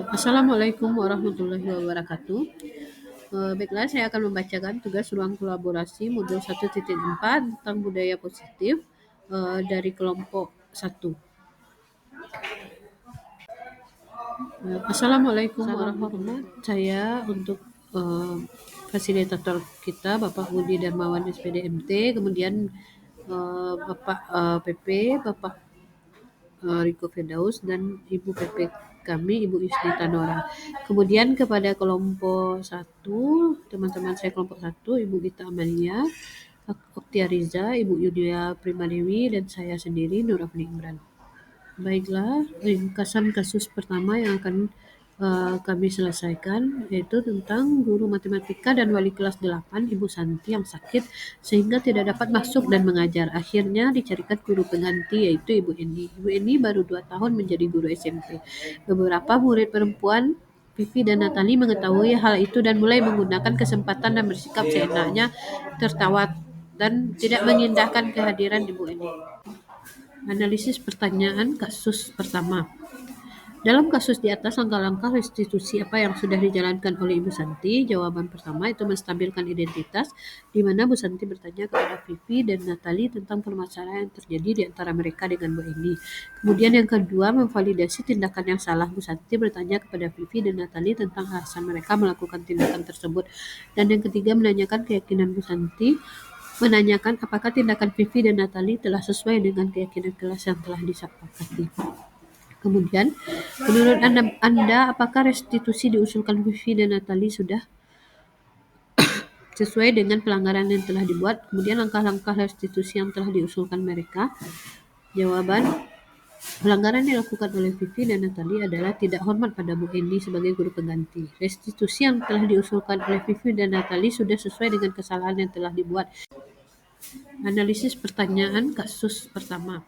Assalamualaikum warahmatullahi wabarakatuh. Baiklah, saya akan membacakan tugas ruang kolaborasi modul 1.4 tentang budaya positif dari kelompok 1. Assalamualaikum warahmatullahi wabarakatuh. Saya untuk eh, fasilitator kita Bapak Budi Darmawan SPDMT, kemudian Bapak PP, Bapak Riko Firdaus, dan Ibu PP kami, Ibu Yusni Tanora. Kemudian kepada kelompok 1, teman-teman saya kelompok 1, Ibu Gita Amalia, Oktia Riza, Ibu Yudia Primadewi, dan saya sendiri Nurafni Imran. Baiklah, ringkasan kasus pertama yang akan kami selesaikan yaitu tentang guru matematika dan wali kelas 8 Ibu Santi yang sakit sehingga tidak dapat masuk dan mengajar. Akhirnya dicarikan guru pengganti yaitu Ibu Eni. Ibu Eni baru 2 tahun menjadi guru SMP. Beberapa murid perempuan Vivi dan Natali mengetahui hal itu dan mulai menggunakan kesempatan dan bersikap seenaknya, tertawa dan tidak mengindahkan kehadiran Ibu Eni. Analisis pertanyaan kasus pertama. Dalam kasus di atas, langkah-langkah restitusi apa yang sudah dijalankan oleh Ibu Santi? Jawaban pertama itu menstabilkan identitas, di mana Bu Santi bertanya kepada Vivi dan Natali tentang permasalahan yang terjadi di antara mereka dengan Bu Eni. Kemudian yang kedua, memvalidasi tindakan yang salah. Bu Santi bertanya kepada Vivi dan Natali tentang alasan mereka melakukan tindakan tersebut. Dan yang ketiga, menanyakan keyakinan Bu Santi, menanyakan apakah tindakan Vivi dan Natali telah sesuai dengan keyakinan kelas yang telah disepakati. Kemudian, menurut Anda apakah restitusi diusulkan Vivi dan Natali sudah sesuai dengan pelanggaran yang telah dibuat? Kemudian langkah-langkah restitusi yang telah diusulkan mereka. Jawaban, pelanggaran yang dilakukan oleh Vivi dan Natali adalah tidak hormat pada Bu Eni sebagai guru pengganti. Restitusi yang telah diusulkan oleh Vivi dan Natali sudah sesuai dengan kesalahan yang telah dibuat. Analisis pertanyaan kasus pertama.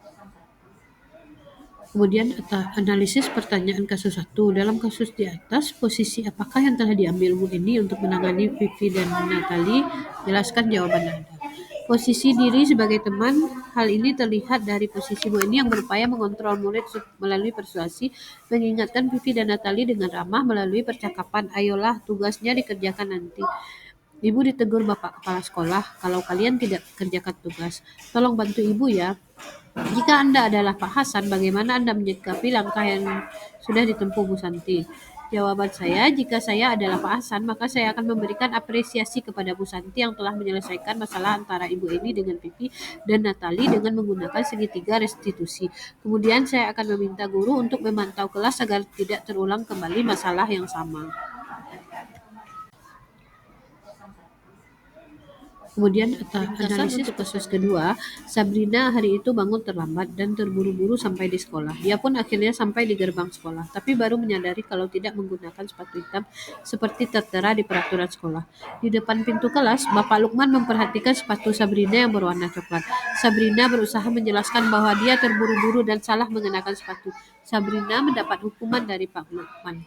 Kemudian analisis pertanyaan kasus 1. Dalam kasus di atas, posisi apakah yang telah diambil Bu Eni untuk menangani Vivi dan Natali? Jelaskan jawaban Anda. Posisi diri sebagai teman, hal ini terlihat dari posisi Bu Eni yang berupaya mengontrol murid melalui persuasi, mengingatkan Vivi dan Natali dengan ramah melalui percakapan, ayolah tugasnya dikerjakan nanti. Ibu ditegur Bapak Kepala Sekolah, kalau kalian tidak kerjakan tugas, tolong bantu Ibu ya. Jika Anda adalah Pak Hasan, bagaimana Anda menyikapi langkah yang sudah ditempuh Bu Santi? Jawaban saya, jika saya adalah Pak Hasan, maka saya akan memberikan apresiasi kepada Bu Santi yang telah menyelesaikan masalah antara Ibu Eni dengan Vivi dan Natali dengan menggunakan segitiga restitusi. Kemudian saya akan meminta guru untuk memantau kelas agar tidak terulang kembali masalah yang sama. Kemudian analisis untuk kasus kedua, Sabrina hari itu bangun terlambat dan terburu-buru sampai di sekolah. Dia pun akhirnya sampai di gerbang sekolah, tapi baru menyadari kalau tidak menggunakan sepatu hitam seperti tertera di peraturan sekolah. Di depan pintu kelas, Bapak Lukman memperhatikan sepatu Sabrina yang berwarna coklat. Sabrina berusaha menjelaskan bahwa dia terburu-buru dan salah mengenakan sepatu. Sabrina mendapat hukuman dari Pak Lukman.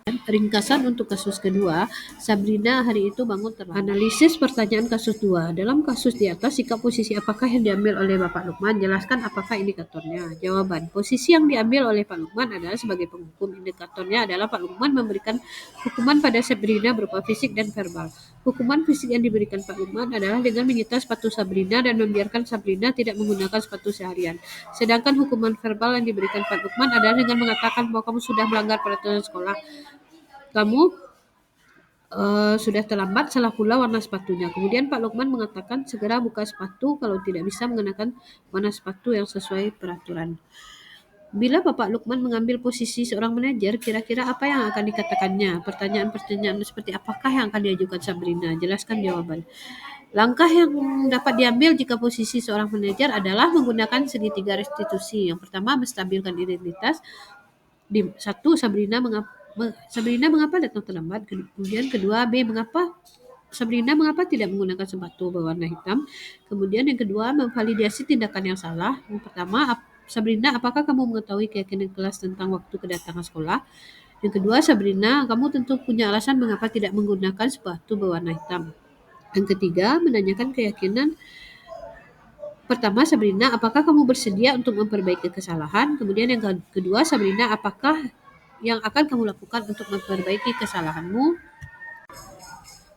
Ringkasan untuk kasus kedua, Sabrina hari itu bangun terlambat. Analisis pertanyaan kasus 2. Dalam kasus di atas, sikap posisi apakah yang diambil oleh Bapak Lukman? Jelaskan apakah indikatornya. Jawaban, posisi yang diambil oleh Pak Lukman adalah sebagai penghukum. Indikatornya adalah Pak Lukman memberikan hukuman pada Sabrina berupa fisik dan verbal. Hukuman fisik yang diberikan Pak Lukman adalah dengan menyita sepatu Sabrina dan membiarkan Sabrina tidak menggunakan sepatu seharian. Sedangkan hukuman verbal yang diberikan Pak Lukman adalah dengan mengatakan bahwa kamu sudah melanggar peraturan sekolah. Kamu sudah terlambat, salah pula warna sepatunya. Kemudian Pak Lukman mengatakan segera buka sepatu kalau tidak bisa mengenakan warna sepatu yang sesuai peraturan. Bila Bapak Lukman mengambil posisi seorang manajer, kira-kira apa yang akan dikatakannya? Pertanyaan-pertanyaan seperti apakah yang akan diajukan Sabrina? Jelaskan jawaban. Langkah yang dapat diambil jika posisi seorang manajer adalah menggunakan segitiga restitusi. Yang pertama, menstabilkan identitas. Satu, Sabrina mengapa datang terlambat? Kemudian kedua, Sabrina mengapa tidak menggunakan sepatu berwarna hitam? Kemudian yang kedua, memvalidasi tindakan yang salah. Yang pertama, Sabrina, apakah kamu mengetahui keyakinan kelas tentang waktu kedatangan sekolah? Yang kedua, Sabrina, kamu tentu punya alasan mengapa tidak menggunakan sepatu berwarna hitam. Yang ketiga, menanyakan keyakinan. Pertama, Sabrina, apakah kamu bersedia untuk memperbaiki kesalahan? Kemudian yang kedua, Sabrina, apakah yang akan kamu lakukan untuk memperbaiki kesalahanmu.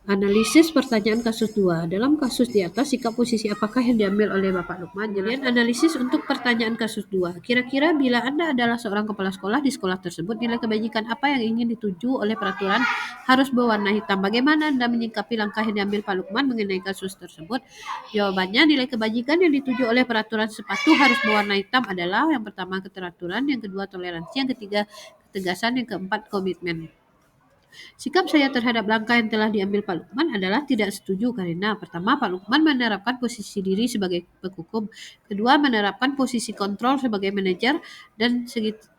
Analisis pertanyaan kasus 2. Dalam kasus di atas, sikap posisi apakah yang diambil oleh Bapak Lukman? Kemudian analisis untuk pertanyaan kasus 2. Kira-kira bila Anda adalah seorang kepala sekolah di sekolah tersebut, nilai kebajikan apa yang ingin dituju oleh peraturan harus berwarna hitam? Bagaimana Anda menyikapi langkah yang diambil Pak Lukman mengenai kasus tersebut? Jawabannya, nilai kebajikan yang dituju oleh peraturan sepatu harus berwarna hitam adalah yang pertama keteraturan, yang kedua toleransi, yang ketiga ketegasan, yang keempat komitmen. Sikap saya terhadap langkah yang telah diambil Pak Lukman adalah tidak setuju karena pertama, Pak Lukman menerapkan posisi diri sebagai penghukum, kedua mudah posisi kontrol sebagai manajer, dan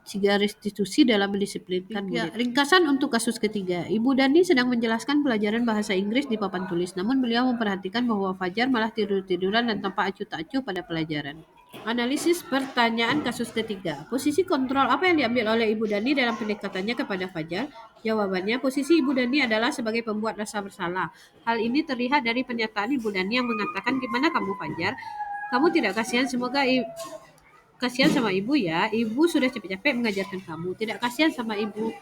tiga restitusi dalam mendisiplinkan murid. Ringkasan untuk kasus ketiga, Ibu Dani sedang menjelaskan pelajaran bahasa Inggris di papan tulis, namun beliau memperhatikan bahwa Fajar malah tidur-tiduran dan tampak acuh tak acuh pada pelajaran. Analisis pertanyaan kasus ketiga. Posisi kontrol apa yang diambil oleh Ibu Dani dalam pendekatannya kepada Fajar? Jawabannya, posisi Ibu Dani adalah sebagai pembuat rasa bersalah. Hal ini terlihat dari pernyataan Ibu Dani yang mengatakan, gimana kamu Fajar? Kamu tidak kasihan? Semoga kasihan sama ibu ya. Ibu sudah capek-capek mengajarkan kamu. Tidak kasihan sama ibu.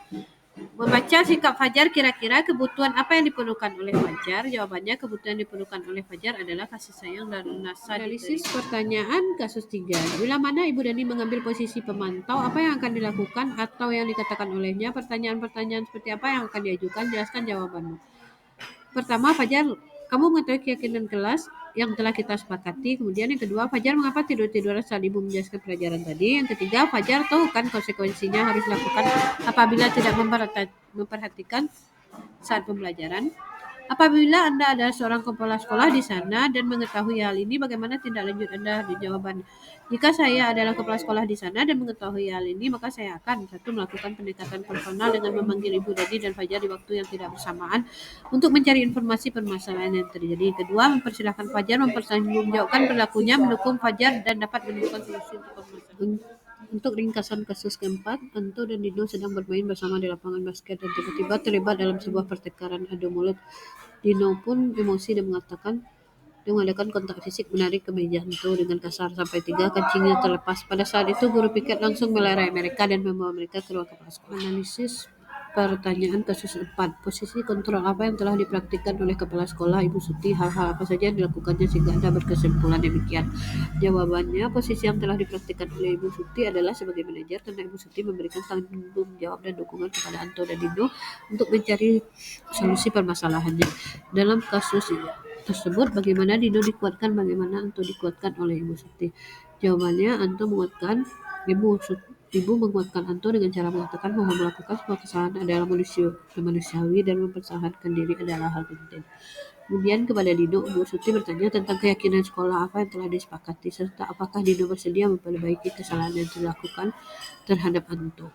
Membaca sikap Fajar, kira-kira kebutuhan apa yang diperlukan oleh Fajar? Jawabannya, kebutuhan yang diperlukan oleh Fajar adalah kasih sayang dan rasa. Analisis pertanyaan kasus 3. Bila mana Ibu Dani mengambil posisi pemantau, apa yang akan dilakukan atau yang dikatakan olehnya? Pertanyaan-pertanyaan seperti apa yang akan diajukan? Jelaskan jawabanmu. Pertama, Fajar, kamu mengetahui keyakinan kelas yang telah kita sepakati. Kemudian yang kedua, Fajar, mengapa tidur-tiduran saat ibu menjelaskan pelajaran tadi? Yang ketiga, Fajar tahu kan konsekuensinya harus lakukan apabila tidak memperhatikan saat pembelajaran. Apabila Anda adalah seorang kepala sekolah di sana dan mengetahui hal ini, bagaimana tindak lanjut Anda? Di jawaban, jika saya adalah kepala sekolah di sana dan mengetahui hal ini, maka saya akan satu, melakukan pendekatan personal dengan memanggil Ibu Dani dan Fajar di waktu yang tidak bersamaan untuk mencari informasi permasalahan yang terjadi. Kedua, mempersilahkan Fajar mempertanggungjawabkan perilakunya, mendukung Fajar dan dapat menemukan solusi untuk permasalahan. Untuk ringkasan kasus keempat, Anto dan Dino sedang bermain bersama di lapangan basket dan tiba-tiba terlibat dalam sebuah pertengkaran adu mulut. Dino pun emosi dan mengadakan kontak fisik, menarik ke meja Anto dengan kasar sampai 3 kancingnya terlepas. Pada saat itu, guru piket langsung melerai mereka dan membawa mereka ke ruang kepala sekolah. Analisis pertanyaan kasus 4. Posisi kontrol apa yang telah dipraktikkan oleh kepala sekolah Ibu Suti? Hal-hal apa saja yang dilakukannya sehingga Anda berkesimpulan demikian? Jawabannya, posisi yang telah dipraktikkan oleh Ibu Suti adalah sebagai manajer karena Ibu Suti memberikan tanggung jawab dan dukungan kepada Anto dan Dino untuk mencari solusi permasalahannya. Dalam kasus tersebut, bagaimana Dino dikuatkan, bagaimana Anto dikuatkan oleh Ibu Suti? Jawabannya, Anto menguatkan Ibu menguatkan Anto dengan cara mengatakan bahwa melakukan sebuah kesalahan adalah manusiawi dan mempertahankan diri adalah hal penting. Kemudian kepada Dino, Bu Suti bertanya tentang keyakinan sekolah apa yang telah disepakati serta apakah Dino bersedia memperbaiki kesalahan yang dilakukan terhadap Anto.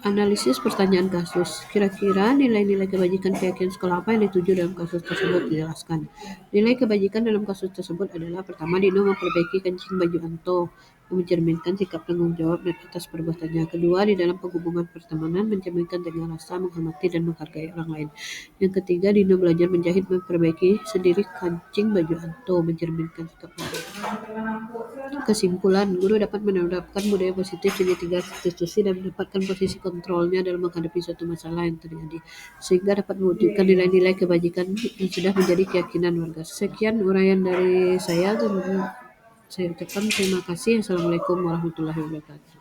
Analisis pertanyaan kasus. Kira-kira nilai-nilai kebajikan keyakinan sekolah apa yang dituju dalam kasus tersebut? Dijelaskan. Nilai kebajikan dalam kasus tersebut adalah pertama, Dino memperbaiki kancing baju Anto yang mencerminkan sikap tanggung jawab dan atas perbuatannya. Kedua, di dalam penghubungan pertemanan mencerminkan dengan rasa menghormati dan menghargai orang lain. Yang ketiga, Dino belajar menjahit memperbaiki sendiri kancing baju Anto mencerminkan sikap baik. Kesimpulan, guru dapat menerapkan budaya positif segitiga restitusi dan mendapatkan posisi kontrolnya dalam menghadapi suatu masalah yang terjadi, sehingga dapat mewujudkan nilai-nilai kebajikan yang sudah menjadi keyakinan warga. Sekian uraian dari saya dan saya ucapkan terima kasih. Assalamualaikum warahmatullahi wabarakatuh.